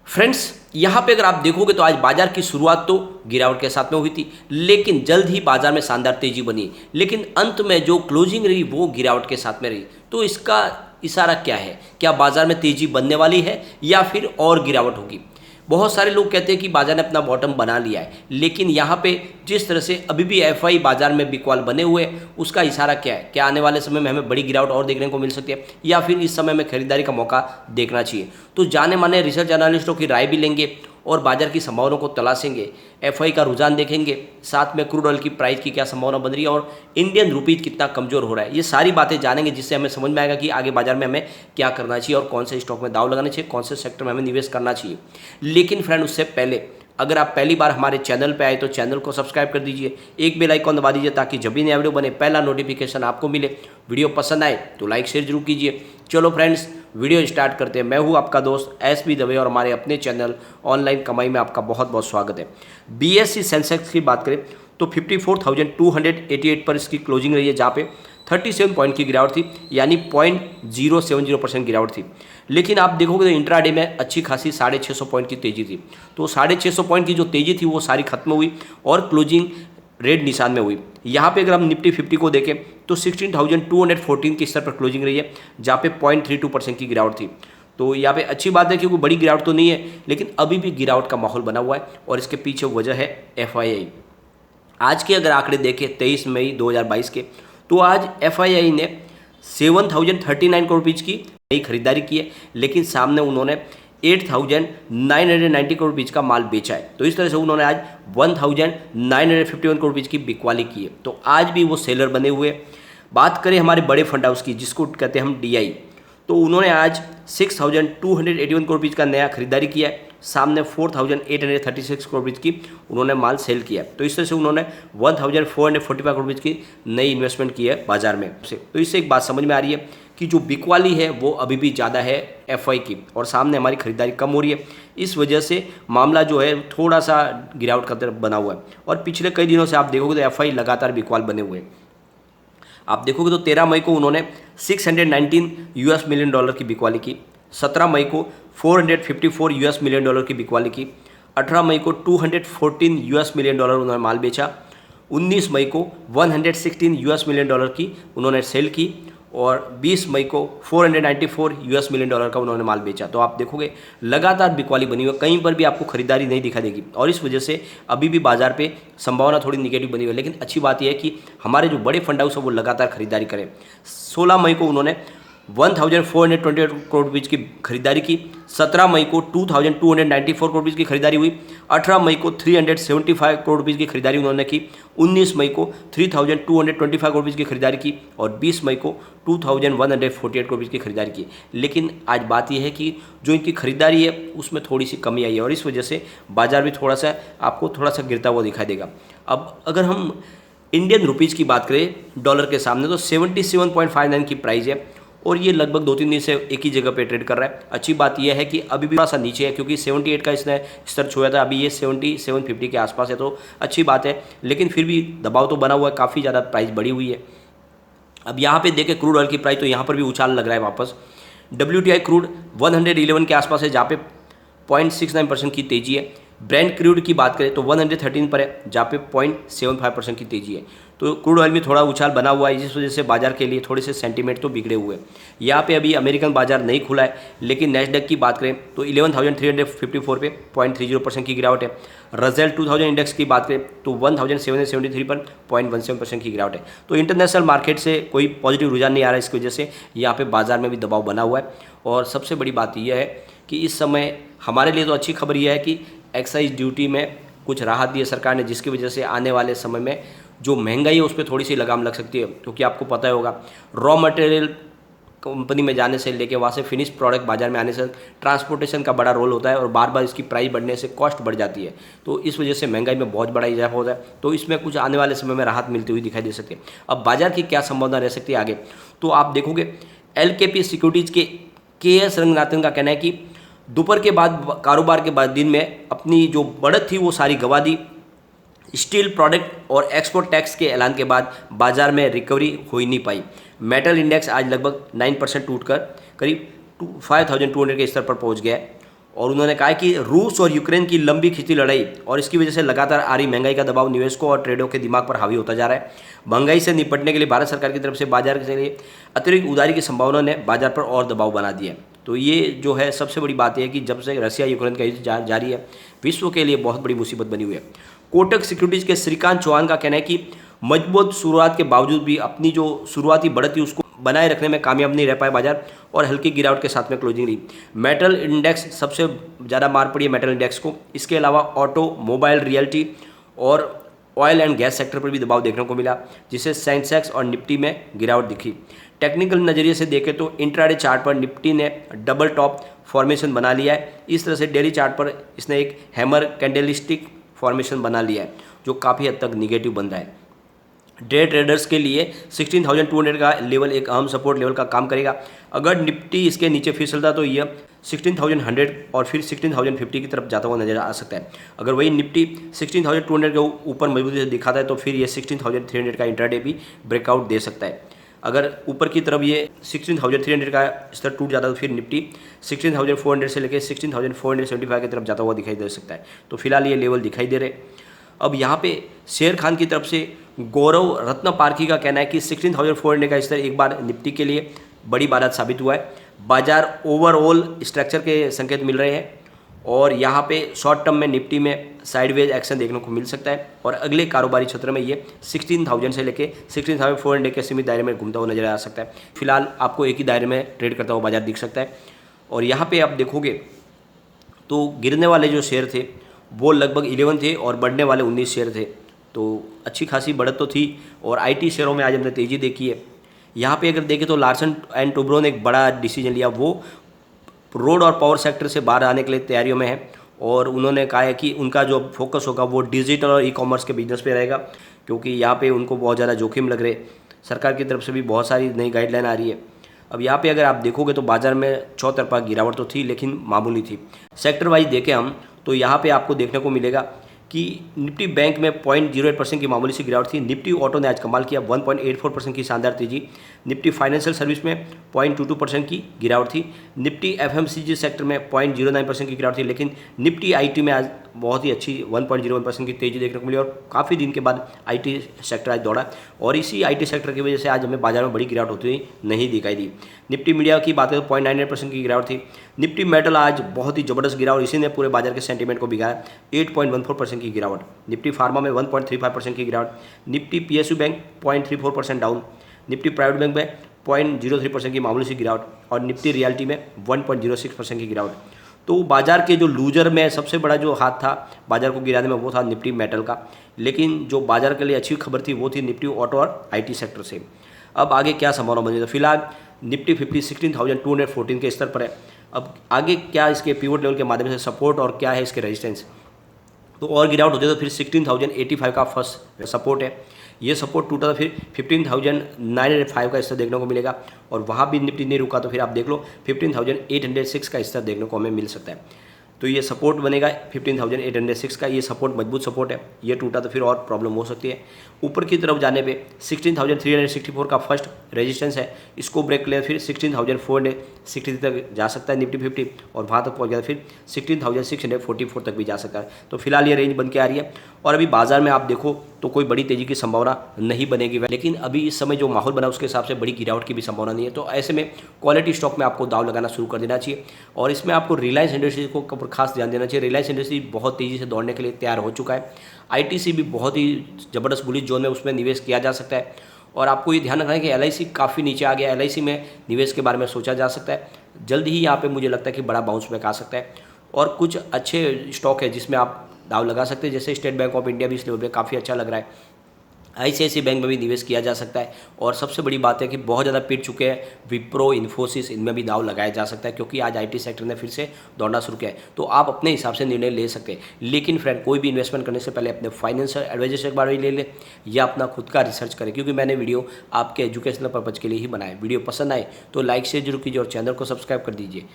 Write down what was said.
Friends, यहाँ पे अगर आप देखोगे तो आज बाजार की शुरुआत तो गिरावट के साथ में हुई थी, लेकिन जल्द ही बाजार में शानदार तेजी बनी। लेकिन अंत में जो क्लोजिंग रही वो गिरावट के साथ में रही। तो इसका इशारा क्या है? क्या बाजार में तेजी बनने वाली है या फिर और गिरावट होगी? बहुत सारे लोग कहते हैं कि बाजार ने अपना बॉटम बना लिया है, लेकिन यहाँ पे जिस तरह से अभी भी एफआई बाजार में बिकवाल बने हुए हैं, उसका इशारा क्या है? क्या आने वाले समय में हमें बड़ी गिरावट और देखने को मिल सकती है या फिर इस समय में खरीदारी का मौका देखना चाहिए? तो जाने माने रिसर्च एनालिस्टों की राय भी लेंगे और बाजार की संभावनाओं को तलाशेंगे, एफआई का रुझान देखेंगे, साथ में क्रूड ऑयल की प्राइस की क्या संभावना बन रही है और इंडियन रुपीज कितना कमजोर हो रहा है। ये सारी बातें जानेंगे जिससे हमें समझ में आएगा कि आगे बाजार में हमें क्या करना चाहिए और कौन से स्टॉक में दाव लगाना चाहिए, कौन से सेक्टर में हमें निवेश करना चाहिए। लेकिन फ्रेंड, उससे पहले अगर आप पहली बार हमारे चैनल पे आए तो चैनल को सब्सक्राइब कर दीजिए, एक बेल आइकॉन दबा दीजिए ताकि जब भी नया वीडियो बने पहला नोटिफिकेशन आपको मिले। वीडियो पसंद आए तो लाइक शेयर जरूर कीजिए। चलो फ्रेंड्स, वीडियो स्टार्ट करते हैं। मैं हूं आपका दोस्त एसबी दवे और हमारे अपने चैनल ऑनलाइन कमाई में आपका बहुत बहुत स्वागत है। बीएसई सेंसेक्स की बात करें तो 54,288 पर इसकी क्लोजिंग रही है, जहाँ पे 37 पॉइंट की गिरावट थी, यानी 0.070% गिरावट थी। लेकिन आप देखोगे तो इंट्राडे में अच्छी खासी 650 पॉइंट की तेजी थी। तो 650 पॉइंट की जो तेजी थी वो सारी खत्म हुई और क्लोजिंग रेड निशान में हुई। यहाँ पे अगर हम निफ्टी 50 को देखें तो 16,214 के स्तर पर क्लोजिंग रही है, जहाँ पे 0.32% की गिरावट थी। तो यहाँ पे अच्छी बात है क्योंकि बड़ी गिरावट तो नहीं है, लेकिन अभी भी गिरावट का माहौल बना हुआ है और इसके पीछे वजह है एफआईआई। आज के अगर आंकड़े देखें 23 मई 2022 के, तो आज एफआईआई ने 7,039 करोड़ रुपीज़ की नई खरीदारी की है, लेकिन सामने उन्होंने 8,990 करोड़ रुपीज़ का माल बेचा है। तो इस तरह से उन्होंने आज 1,951 करोड़ रुपीज़ की बिकवाली की है। तो आज भी वो सेलर बने हुए। बात करें हमारे बड़े फंड हाउस की, जिसको कहते हैं हम डीआई, तो उन्होंने आज 6,281 करोड़ रुपीज़ का नया खरीदारी किया है, सामने 4,836 करोड़ रुपीज़ की उन्होंने माल सेल किया है। तो इस तरह से उन्होंने 1,445 करोड़ रुपीज़ की नई इन्वेस्टमेंट की है बाजार में से। तो इससे एक बात समझ में आ रही है कि जो बिकवाली है वो अभी भी ज़्यादा है एफआई की, और सामने हमारी खरीदारी कम हो रही है। इस वजह से मामला जो है थोड़ा सा गिरावट का तरफ बना हुआ है। और पिछले कई दिनों से आप देखोगे तो एफआई लगातार बिकवाल बने हुए हैं। आप देखोगे तो 13 मई को उन्होंने 619 यूएस मिलियन डॉलर की बिकवाली की, 17 मई को 454 यूएस मिलियन डॉलर की बिकवाली की, 18 मई को 214 यूएस मिलियन डॉलर उन्होंने माल बेचा, 19 मई को 116 यूएस मिलियन डॉलर की उन्होंने सेल की, और 20 मई को 494 यूएस मिलियन डॉलर का उन्होंने माल बेचा। तो आप देखोगे लगातार बिकवाली बनी हुई है, कहीं पर भी आपको खरीदारी नहीं दिखा देगी, और इस वजह से अभी भी बाजार पे संभावना थोड़ी निगेटिव बनी हुई है। लेकिन अच्छी बात यह है कि हमारे जो बड़े फंड हाउस है वो लगातार खरीदारी करें। 16 मई को उन्होंने 1,428 करोड़ रुपीज़ की खरीदारी की, 17 मई को 2,294 करोड़ रुपीज़ की खरीदारी हुई, 18 मई को 375 करोड़ रुपीज़ की खरीदारी उन्होंने की, 19 मई को 3,225 करोड़ रुपीज़ की खरीदारी की, और 20 मई को 2,148 करोड़ रुपीज़ की खरीदारी की। लेकिन आज बात यह है कि जो इनकी खरीदारी है उसमें थोड़ी सी कमी आई है, और इस वजह से बाजार भी थोड़ा सा आपको थोड़ा सा गिरता हुआ दिखाई देगा। अब अगर हम इंडियन रुपीज़ की बात करें डॉलर के सामने, तो 77.59 की प्राइस है, और ये लगभग 2-3 दिन से एक ही जगह पे ट्रेड कर रहा है। अच्छी बात यह है कि अभी भी थोड़ा सा नीचे है, क्योंकि 78 का इसने स्तर छुआ था, अभी ये 7750 के आसपास है, तो अच्छी बात है। लेकिन फिर भी दबाव तो बना हुआ है, काफ़ी ज़्यादा प्राइस बढ़ी हुई है। अब यहाँ पे देखें क्रूड ऑयल की प्राइस, तो यहाँ पर भी उछाल लग रहा है वापस। WTI क्रूड 111 के आसपास है, जहाँ पे 0.69% की तेजी है। ब्रेंट क्रूड की बात करें तो 113 पर है, जहाँ पे 0.75% की तेजी है। तो क्रूड ऑयल में थोड़ा उछाल बना हुआ है, जिस वजह से बाजार के लिए थोड़े से सेंटीमेंट तो बिगड़े हुए हैं। यहाँ पे अभी अमेरिकन बाजार नहीं खुला है, लेकिन नेस्डैक की बात करें तो 11,354 पे 0.30% की गिरावट है। रसेल 2000 इंडेक्स की बात करें तो 1,773 पर 0.17% की गिरावट है। तो इंटरनेशनल मार्केट से कोई पॉजिटिव रुझान नहीं आ रहा है, इसकी वजह से यहाँ पे बाजार में भी दबाव बना हुआ है। और सबसे बड़ी बात यह है कि इस समय हमारे लिए तो अच्छी खबर यह है कि एक्साइज ड्यूटी में कुछ राहत दी है सरकार ने, जिसकी वजह से आने वाले समय में जो महंगाई है उस पर थोड़ी सी लगाम लग सकती है। क्योंकि आपको पता होगा रॉ मटेरियल कंपनी में जाने से लेके वहाँ से फिनिश प्रोडक्ट बाजार में आने से ट्रांसपोर्टेशन का बड़ा रोल होता है, और बार बार इसकी प्राइस बढ़ने से कॉस्ट बढ़ जाती है। तो इस वजह से महंगाई में बहुत बड़ा इजाफा होता है। तो इसमें कुछ आने वाले समय में राहत मिलती हुई दिखाई दे सकती है। अब बाजार की क्या संभावना रह सकती है आगे, तो आप देखोगे LKP सिक्योरिटीज़ के KS रंगनाथन का कहना है कि दोपहर के बाद कारोबार के बाद दिन में अपनी जो बढ़त थी वो सारी गंवा दी। स्टील प्रोडक्ट और एक्सपोर्ट टैक्स के ऐलान के बाद बाजार में रिकवरी हो ही नहीं पाई। मेटल इंडेक्स आज लगभग 9% टूटकर करीब 5,200 के स्तर पर पहुंच गया है, और उन्होंने कहा कि रूस और यूक्रेन की लंबी खिंची लड़ाई और इसकी वजह से लगातार आ रही महंगाई का दबाव निवेशकों और ट्रेडरों के दिमाग पर हावी होता जा रहा है। महंगाई से निपटने के लिए भारत सरकार की तरफ से बाजार के लिए अतिरिक्त उधारी की संभावना ने बाजार पर और दबाव बना दिया है। तो ये जो है सबसे बड़ी बात है कि जब से रसिया यूक्रेन का युद्ध जारी है, विश्व के लिए बहुत बड़ी मुसीबत बनी हुई है। कोटक सिक्योरिटीज़ के श्रीकांत चौहान का कहना है कि मजबूत शुरुआत के बावजूद भी अपनी जो शुरुआती बढ़त थी उसको बनाए रखने में कामयाब नहीं रह पाए बाजार और हल्की गिरावट के साथ में क्लोजिंग रही। मेटल इंडेक्स सबसे ज़्यादा मार पड़ी है मेटल इंडेक्स को। इसके अलावा ऑटो, मोबाइल, रियल्टी और ऑयल एंड गैस सेक्टर पर भी दबाव देखने को मिला, जिससे सेंसेक्स और निफ्टी में गिरावट दिखी। टेक्निकल नज़रिए से देखें तो इंट्राडे चार्ट पर निफ्टी ने डबल टॉप फॉर्मेशन बना लिया है। इस तरह से डेली चार्ट पर इसने एक हैमर कैंडलस्टिक फॉर्मेशन बना लिया है जो काफ़ी हद तक निगेटिव बन रहा है। डे ट्रेडर्स के लिए 16,200 का लेवल एक अहम सपोर्ट लेवल का काम करेगा। अगर निफ्टी इसके नीचे फिसलता तो यह 16,100 और फिर 16,050 की तरफ जाता हुआ नजर आ सकता है। अगर वही निफ्टी 16,200 के ऊपर मजबूती से दिखाता है तो फिर ये 16,300 का इंट्राडे भी ब्रेकआउट दे सकता है। अगर ऊपर की तरफ ये 16,300 का स्तर टूट जाता है तो फिर निफ्टी 16,400 से लेकर 16,475 की तरफ जाता हुआ दिखाई दे सकता है। तो फिलहाल ये लेवल दिखाई दे रहे। अब यहाँ पे शेर खान की तरफ से गौरव रत्न पारखी का कहना है कि 16,400 का स्तर एक बार निफ्टी के लिए बड़ी बात साबित हुआ है। बाजार ओवरऑल स्ट्रक्चर के संकेत मिल रहे हैं और यहाँ पे शॉर्ट टर्म में निफ्टी में साइडवेज एक्शन देखने को मिल सकता है और अगले कारोबारी क्षेत्र में ये 16,000 से लेके 16,400 के सीमित दायरे में घूमता हुआ नजर आ सकता है। फिलहाल आपको एक ही दायरे में ट्रेड करता हुआ बाजार दिख सकता है। और यहाँ पे आप देखोगे तो गिरने वाले जो शेयर थे वो लगभग 11 थे और बढ़ने वाले 19 शेयर थे। तो अच्छी खासी बढ़त तो थी और आईटी शेयरों में आज हमने तेज़ी देखी है। यहाँ पे अगर देखें तो लार्सन एंड टुब्रो ने एक बड़ा डिसीजन लिया, वो रोड और पावर सेक्टर से बाहर आने के लिए तैयारियों में है और उन्होंने कहा है कि उनका जो फोकस होगा वो डिजिटल और ई कॉमर्स के बिजनेस पे रहेगा, क्योंकि यहाँ पे उनको बहुत ज़्यादा जोखिम लग रहे। सरकार की तरफ से भी बहुत सारी नई गाइडलाइन आ रही है। अब यहाँ पे अगर आप देखोगे तो बाजार में चौतरफा गिरावट तो थी लेकिन मामूली थी। सेक्टर वाइज देखें हम तो यहाँ पे आपको देखने को मिलेगा कि निफ्टी बैंक में 0.08% की मामूली सी गिरावट थी। निफ्टी ऑटो ने आज कमाल किया, 1.84% की शानदार तेजी। निफ्टी फाइनेंशियल सर्विस में 0.22% की गिरावट थी। निफ्टी एफएमसीजी सेक्टर में 0.09% की गिरावट थी, लेकिन निफ्टी आईटी में आज बहुत ही अच्छी 1.01% की तेजी देखने को मिली और काफ़ी दिन के बाद आईटी सेक्टर आज दौड़ा और इसी आईटी सेक्टर की वजह से आज हमें बाजार में बड़ी गिरावट होती हुई नहीं दिखाई दी। निफ्टी मीडिया की बात है तो 0.98% की गिरावट थी। निफ्टी मेटल आज बहुत ही ज़बरदस्त गिरावट, इसी ने पूरे बाजार के सेंटीमेंट को बिगाड़ा, 8.14% की गिरावट। निफ्टी फार्मा में 1.35% की गिरावट। Nifty PSU bank 0.34% down. Nifty private bank में 0.03% की मामूली सी गिरावट और निफ्टी रियल्टी में 1.06% की गिरावट। तो बाजार के जो लूजर में सबसे बड़ा जो हाथ था बाजार को गिराने में वो था निफ्टी मेटल का, लेकिन जो बाजार के लिए अच्छी खबर थी वो थी निफ्टी ऑटो और आईटी सेक्टर से। अब आगे क्या संभावना बनी, तो फिलहाल निफ्टी 16,214 के स्तर पर है। अब आगे क्या इसके पिवट लेवल के माध्यम से सपोर्ट और क्या है इसके रेजिस्टेंस, तो और गिरावट होती है तो फिर 16,085 का फर्स्ट सपोर्ट है। ये सपोर्ट टूटा तो फिर 15,905 का स्तर देखने को मिलेगा और वहाँ भी निफ्टी नहीं रुका तो फिर आप देख लो 15,806 का स्तर देखने को हमें मिल सकता है। तो ये सपोर्ट बनेगा 15,806 का, ये सपोर्ट मजबूत सपोर्ट है। ये टूटा तो फिर और प्रॉब्लम हो सकती है। ऊपर की तरफ जाने पे 16,364 का फर्स्ट रेजिस्टेंस है, इसको ब्रेक ले फिर 16,460 तक जा सकता है निफ्टी 50 और वहाँ तक पहुँच गया फिर 16,644 तक भी जा सकता है। तो फिलहाल ये रेंज बन के आ रही है और अभी बाजार में आप देखो तो कोई बड़ी तेजी की संभावना नहीं बनेगी, लेकिन अभी इस समय जो माहौल बना उसके हिसाब से बड़ी गिरावट की भी संभावना नहीं है। तो ऐसे में क्वालिटी स्टॉक में आपको दाव लगाना शुरू कर देना चाहिए और इसमें आपको रिलायंस इंडस्ट्रीज को खास ध्यान देना चाहिए। रिलायंस इंडस्ट्री बहुत तेज़ी से दौड़ने के लिए तैयार हो चुका है। आईटीसी भी बहुत ही ज़बरदस्त बुलिश जोन में उसमें निवेश किया जा सकता है और आपको ये ध्यान रखना है कि एलआईसी काफ़ी नीचे आ गया। एलआईसी में निवेश के बारे में सोचा जा सकता है। जल्द ही यहाँ पे मुझे लगता है कि बड़ा बाउंस बैक आ सकता है और कुछ अच्छे स्टॉक है जिसमें आप दाव लगा सकते हैं, जैसे स्टेट बैंक ऑफ इंडिया भी इस लेवल पे काफ़ी अच्छा लग रहा है। आईसीआईसी बैंक में भी निवेश किया जा सकता है और सबसे बड़ी बात है कि बहुत ज़्यादा पिट चुके हैं विप्रो, इन्फोसिस, इनमें भी दाव लगाया जा सकता है क्योंकि आज आईटी सेक्टर ने फिर से दौड़ना शुरू किया है। तो आप अपने हिसाब से निर्णय ले सकते हैं, लेकिन फ्रेंड कोई भी इन्वेस्टमेंट करने से पहले अपने फाइनेंशियल एडवाइजर से एक बार भी ले ले या अपना खुद का रिसर्च करें, क्योंकि मैंने वीडियो आपके एजुकेशनल पर्पज़ के लिए ही बनाया। वीडियो पसंद आए तो लाइक शेयर जरूर कीजिए और चैनल को सब्सक्राइब कर दीजिए।